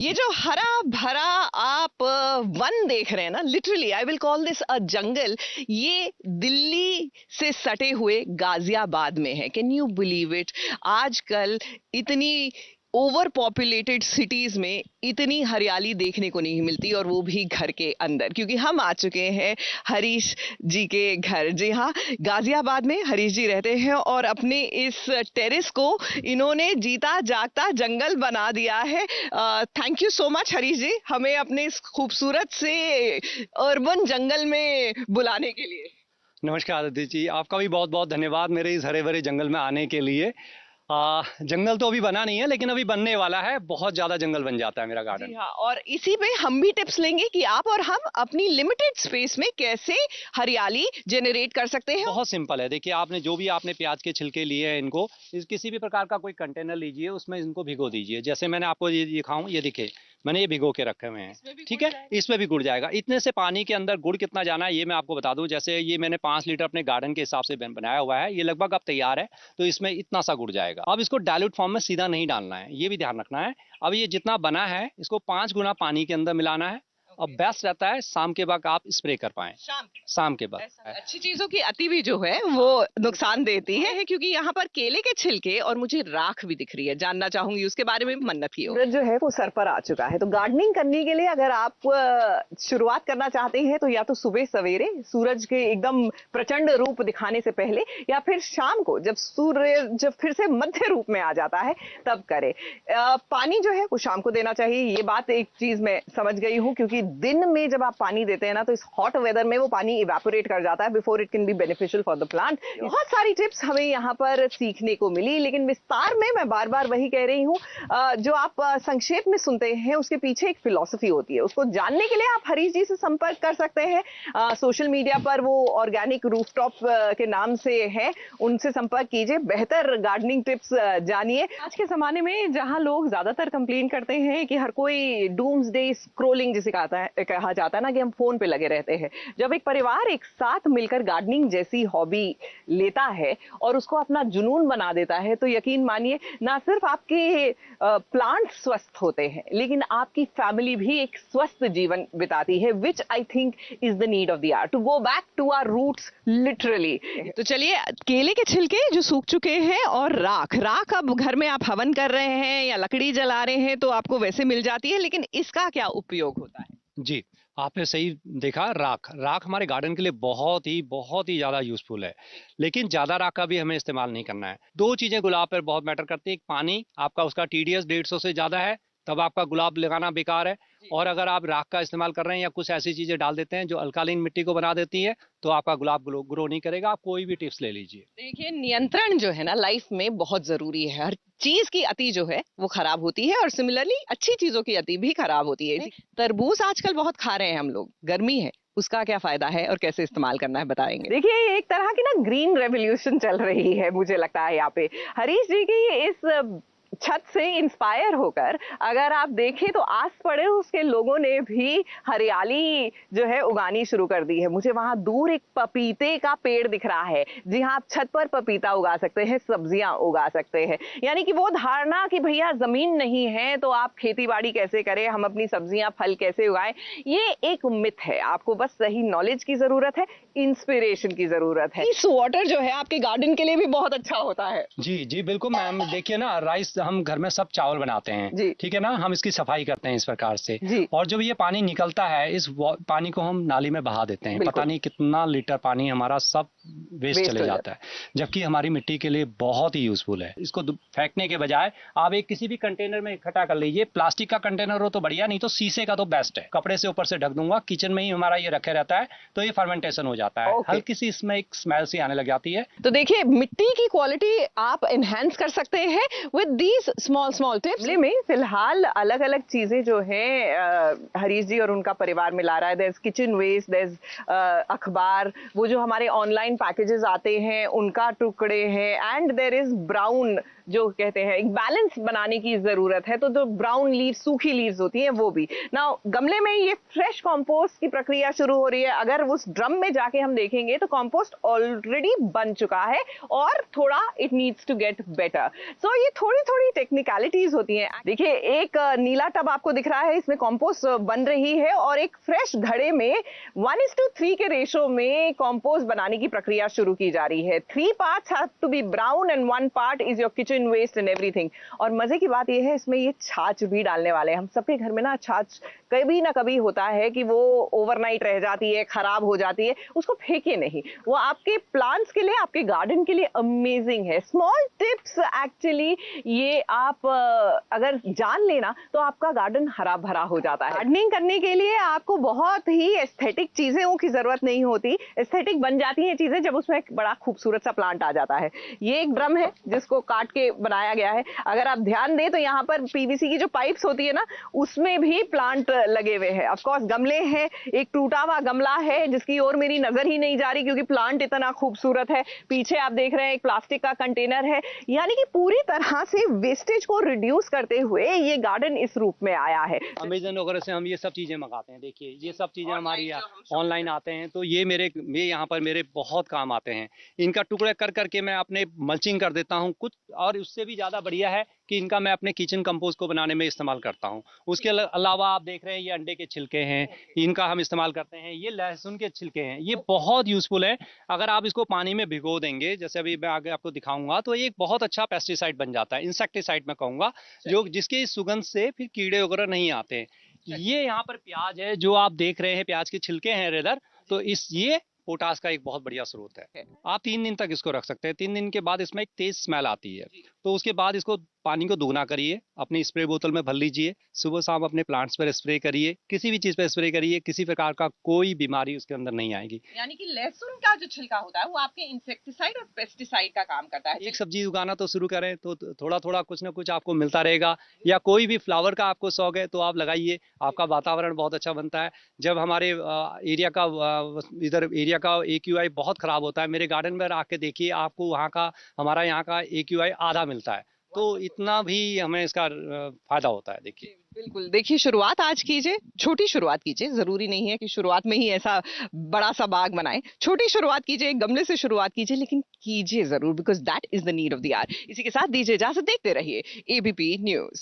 ये जो हरा भरा आप वन देख रहे हैं ना, literally I will call this a jungle, ये दिल्ली से सटे हुए गाजियाबाद में है। Can you believe it? आजकल इतनी ओवर पॉपुलेटेड सिटीज में इतनी हरियाली देखने को नहीं मिलती, और वो भी घर के अंदर, क्योंकि हम आ चुके हैं हरीश जी के घर। जी हाँ, गाजियाबाद में हरीश जी रहते हैं और अपने इस टेरेस को इन्होंने जीता जागता जंगल बना दिया है। Thank you so much Harish ji, हमें अपने इस खूबसूरत से अर्बन जंगल में बुलाने के लिए। नमस्कार आदित्य जी, आपका भी बहुत बहुत धन्यवाद मेरे इस हरे भरे जंगल में आने के लिए। जंगल तो अभी बना नहीं है, लेकिन अभी बनने वाला है। बहुत ज्यादा जंगल बन जाता है मेरा गार्डन। जी हाँ, और इसी पे हम भी टिप्स लेंगे कि आप और हम अपनी लिमिटेड स्पेस में कैसे हरियाली जनरेट कर सकते हैं। बहुत सिंपल है। देखिए, आपने जो भी आपने प्याज के छिलके लिए हैं, इनको किसी भी प्रकार का कोई कंटेनर लीजिए, उसमें इनको भिगो दीजिए। जैसे मैंने आपको ये दिखाऊं, ये दिखे मैंने ये भिगो के रखे हुए हैं, ठीक है। इसमें भी गुड़ जाएगा। इतने से पानी के अंदर गुड़ कितना जाना है ये मैं आपको बता दूं। जैसे ये मैंने 5 लीटर अपने गार्डन के हिसाब से बनाया हुआ है, ये लगभग अब तैयार है, तो इसमें इतना सा गुड़ जाएगा। अब इसको डाइल्यूट फॉर्म में सीधा नहीं डालना है, ये भी ध्यान रखना है। अब ये जितना बना है, इसको 5 गुना पानी के अंदर मिलाना है। और बेस्ट रहता है शाम के वक्त आप स्प्रे कर पाएं। शाम के बाद अच्छी चीजों की अति भी जो है वो नुकसान देती है, क्योंकि यहाँ पर केले के छिलके और मुझे राख भी दिख रही है। जानना चाहूंगी उसके बारे में। मन्नत ही सूरज जो है वो सर पर आ चुका है, तो गार्डनिंग करने के लिए अगर आप शुरुआत करना चाहते हैं तो या तो सुबह सवेरे सूरज के एकदम प्रचंड रूप दिखाने से पहले, या फिर शाम को जब सूर्य जब फिर से मध्य रूप में आ जाता है तब करें। पानी जो है वो शाम को देना चाहिए। ये बात एक चीज मैं समझ गई हूँ, क्योंकि दिन में जब आप पानी देते हैं ना, तो इस हॉट वेदर में वो पानी इवेपोरेट कर जाता है before it can be beneficial for the plant. बहुत सारी टिप्स हमें यहाँ पर सीखने को मिली, लेकिन विस्तार में मैं बार बार वही कह रही हूँ, जो आप संक्षेप में सुनते हैं उसके पीछे एक फिलॉसफी होती है। उसको जानने के लिए आप हरीश जी से संपर्क कर सकते हैं। सोशल मीडिया पर वो ऑर्गेनिक रूफटॉप के नाम से है, उनसे संपर्क कीजिए, बेहतर गार्डनिंग टिप्स जानिए। आज के जमाने में जहां लोग ज्यादातर कंप्लेन करते हैं कि हर कोई डूम्सडे स्क्रोलिंग जिसे कहा जाता है ना, कि हम फोन पे लगे रहते हैं, जब एक परिवार एक साथ मिलकर गार्डनिंग जैसी हॉबी लेता है और उसको अपना जुनून बना देता है, तो यकीन मानिए ना सिर्फ आपके प्लांट स्वस्थ होते हैं, लेकिन आपकी फैमिली भी एक स्वस्थ जीवन बिताती है, which I think is the need of the hour to go back to our roots literally. तो चलिए, केले के छिलके जो सूख चुके हैं और राख राख अब घर में आप हवन कर रहे हैं या लकड़ी जला रहे हैं तो आपको वैसे मिल जाती है, लेकिन इसका क्या उपयोग होता है? जी, आपने सही देखा। राख राख हमारे गार्डन के लिए बहुत ही ज्यादा यूजफुल है, लेकिन ज्यादा राख का भी हमें इस्तेमाल नहीं करना है। 2 चीजें गुलाब पर बहुत मैटर करती है। एक, पानी आपका उसका TDS 150 से ज्यादा है, तब आपका गुलाब लगाना बेकार है। और अगर आप राख का इस्तेमाल कर रहे हैं या कुछ ऐसी चीजें डाल देते हैं जो अल्कालीन मिट्टी को बना देती है, तो आपका गुलाब ग्रो नहीं करेगा। आप कोई भी टिप्स ले लीजिए। देखिए, नियंत्रण जो है ना लाइफ में बहुत जरूरी है। हर चीज की अति जो है वो खराब होती है, और सिमिलरली अच्छी चीजों की अति भी खराब होती है। तरबूज आजकल बहुत खा रहे हैं हम लोग, गर्मी है, उसका क्या फायदा है और कैसे इस्तेमाल करना है बताएंगे। देखिए, ये एक तरह की ना ग्रीन रेवोल्यूशन चल रही है मुझे लगता है यहाँ पे। हरीश जी की इस छत से इंस्पायर होकर अगर आप देखें तो आस पड़ोस के लोगों ने भी हरियाली जो है उगानी शुरू कर दी है। मुझे वहां दूर एक पपीते का पेड़ दिख रहा है। जी हाँ, आप छत पर पपीता उगा सकते हैं, सब्जियां उगा सकते हैं। यानी कि वो धारणा कि भैया जमीन नहीं है तो आप खेती बाड़ी कैसे करें, हम अपनी सब्जियां फल कैसे उगाएं, ये एक मिथ है। आपको बस सही नॉलेज की जरूरत है, इंस्पिरेशन की जरूरत है। इस वाटर जो है आपके गार्डन के लिए भी बहुत अच्छा होता है। जी जी बिल्कुल मैम। देखिए ना, राइस हम घर में सब चावल बनाते हैं, ठीक है ना। हम इसकी सफाई करते हैं इस प्रकार से, और जब ये पानी निकलता है, इस पानी को हम नाली में बहा देते हैं। पता नहीं कितना लीटर पानी हमारा सब वेस्ट चले जाता है, जबकि हमारी मिट्टी के लिए बहुत ही यूजफुल है। इसको फेंकने के बजाय आप एक किसी भी कंटेनर में इकट्ठा कर लीजिए। प्लास्टिक का कंटेनर हो तो बढ़िया, नहीं तो शीशे का तो बेस्ट है। कपड़े से ऊपर से ढक दूंगा, किचन में ही हमारा ये रखे रहता है, तो ये फर्मेंटेशन हो जाता है। हल्की सी इसमें एक स्मेल सी आने लग जाती है। तो देखिए, मिट्टी की क्वालिटी आप एनहांस कर सकते हैं विद दीज स्मॉल टिप्स। में फिलहाल अलग अलग चीजें जो हैं हरीश जी और उनका परिवार मिला रहा है। There is kitchen waste, there is akhbar, वो जो हमारे ऑनलाइन पैकेजेस आते हैं उनका टुकड़े हैं, एंड देयर इज ब्राउन, जो कहते हैं एक बैलेंस बनाने की जरूरत है। तो जो ब्राउन लीव, सूखी लीव्स होती हैं वो भी। ना गमले में ये फ्रेश कंपोस्ट की प्रक्रिया शुरू हो रही है। अगर उस ड्रम में जाके जाके हम देखेंगे तो कंपोस्ट ऑलरेडी बन चुका है और थोड़ा it needs to get better. So ये थोड़ी थोड़ी टेक्निकलिटीज होती हैं। देखिए एक नीला टब आपको दिख रहा है, इसमें कंपोस्ट बन रही है और एक फ्रेश घड़े में 1:3 के रेशो में कंपोस्ट बनाने की प्रक्रिया शुरू की जा रही है। 3 parts have to be brown and 1 part is your kitchen waste and everything। और मजे की बात यह है इसमें ये छाछ भी डालने वाले हैं। हम सबके घर में ना छाछ कभी ना कभी होता है कि वो ओवरनाइट रह जाती है, खराब हो जाती है, उसको फेंके नहीं। वो आपके प्लांट्स के लिए, आपके गार्डन के लिए अमेजिंग है। स्मॉल टिप्स एक्चुअली ये आप अगर जान लेना तो आपका गार्डन हरा भरा हो जाता है। गार्डनिंग करने के लिए आपको बहुत ही एस्थेटिक चीजों की जरूरत नहीं होती। एस्थेटिक बन जाती हैं चीजें जब उसमें एक बड़ा खूबसूरत सा प्लांट आ जाता है। ये एक ड्रम है जिसको काट के बनाया गया है। अगर आप ध्यान दें तो यहाँ पर पीवीसी की जो पाइप्स होती है ना, उसमें भी प्लांट लगे हुए हैं। ऑफ कोर्स गमले हैं, एक टूटा हुआ गमला है जिसकी ओर मेरी नजर ही नहीं जा रही क्योंकि प्लांट इतना खूबसूरत है। पीछे आप देख रहे हैं एक प्लास्टिक का कंटेनर है। यानी कि पूरी तरह से वेस्टेज को रिड्यूस करते हुए ये गार्डन इस रूप में आया है। अमेजन वगैरह से हम ये सब चीजें मंगाते हैं। देखिए ये सब चीजें हमारी ऑनलाइन आते हैं, तो ये यहाँ पर मेरे बहुत काम आते हैं। इनका टुकड़े कर करके मैं अपने मल्चिंग कर देता हूँ कुछ, और उससे भी ज्यादा बढ़िया है कि इनका मैं अपने किचन कंपोस्ट को बनाने में इस्तेमाल करता हूँ। उसके अलावा आप देख रहे हैं ये अंडे के छिलके हैं, इनका हम इस्तेमाल करते हैं। ये लहसुन के छिलके हैं, ये बहुत यूजफुल है। अगर आप इसको पानी में भिगो देंगे, जैसे अभी मैं आगे आपको दिखाऊंगा, तो ये एक बहुत अच्छा पेस्टिसाइड बन जाता है, इंसेक्टिसाइड मैं कहूंगा, जो जिसके सुगंध से फिर कीड़े वगैरह नहीं आते हैं। ये यहाँ पर प्याज है जो आप देख रहे हैं, प्याज के छिलके हैं रेदर, तो ये पोटास का एक बहुत बढ़िया स्रोत है। आप 3 दिन तक इसको रख सकते हैं। 3 दिन के बाद इसमें एक तेज स्मेल आती है, तो उसके बाद इसको पानी को दोगुना करिए, अपनी स्प्रे बोतल में भर लीजिए, सुबह शाम अपने प्लांट्स पर स्प्रे करिए, किसी भी चीज पर स्प्रे करिए, किसी प्रकार का कोई बीमारी उसके अंदर नहीं आएगी। यानी कि लहसुन का जो छिलका होता है वो आपके इंसेक्टिसाइड और पेस्टिसाइड का काम करता है। एक सब्जी उगाना तो शुरू करें तो थोड़ा थोड़ा कुछ ना कुछ आपको मिलता रहेगा, या कोई भी फ्लावर का आपको शौक है तो आप लगाइए, आपका वातावरण बहुत अच्छा बनता है। जब हमारे एरिया का AQI बहुत खराब होता है, मेरे गार्डन में आके देखिए, आपको हमारा यहाँ का AQI आधा मिलता है, तो इतना भी हमें इसका फायदा होता है। देखिए बिल्कुल, देखिए शुरुआत आज कीजिए, छोटी शुरुआत कीजिए। जरूरी नहीं है कि शुरुआत में ही ऐसा बड़ा सा बाग बनाएं। छोटी शुरुआत कीजिए, गमले से शुरुआत कीजिए, लेकिन कीजिए जरूर, because that is the need of the hour. इसी के साथ दीजिए इजाजत, देखते रहिए ABP न्यूज।